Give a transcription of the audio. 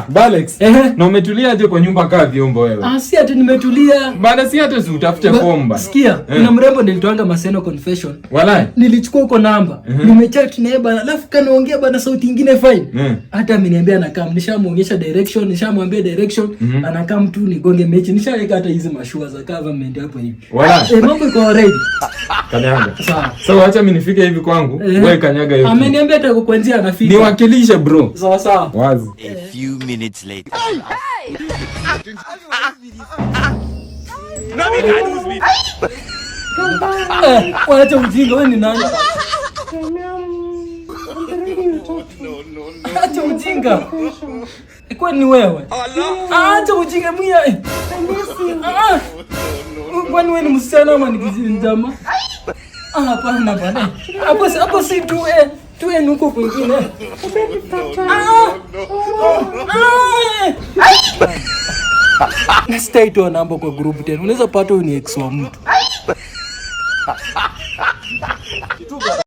Balex. Na umetulia aje kwa nyumba kaa vyombo wewe? Si ati nimetulia. Bana si hata si utafute bomba. Sikia, kuna mrembo nilitoanga Maseno confession. Walai. Nilichukua uko namba. Nimechat naye bana, alafu kanaongea bana sauti nyingine fine. Hata ameniambia anakaa, nishamuonyesha direction, nishamwambia direction, anakaa mtu nigonge mechi. Nishaweka hata hizo mashua za government hapo hivi. Walai. Mambo iko already. Kanyaga. Sawa, acha mimi nifike hivi kwangu. Wewe kanyaga hiyo. Ameniambia hata kuanzia anafika. Niwakilishe bro. Sawa. Wazi. A few minutes later. Wacha ujinga, wewe ni nani? Acha ujinga. Kwa ni wewe? Acha ujinga mia. Kwani wewe ni msichana ama ni kijana? Hapana bana. Hapo si tu nuko kwingine. Nastay tu namba kwa group tena. Unaweza pata ni ex wa mtu.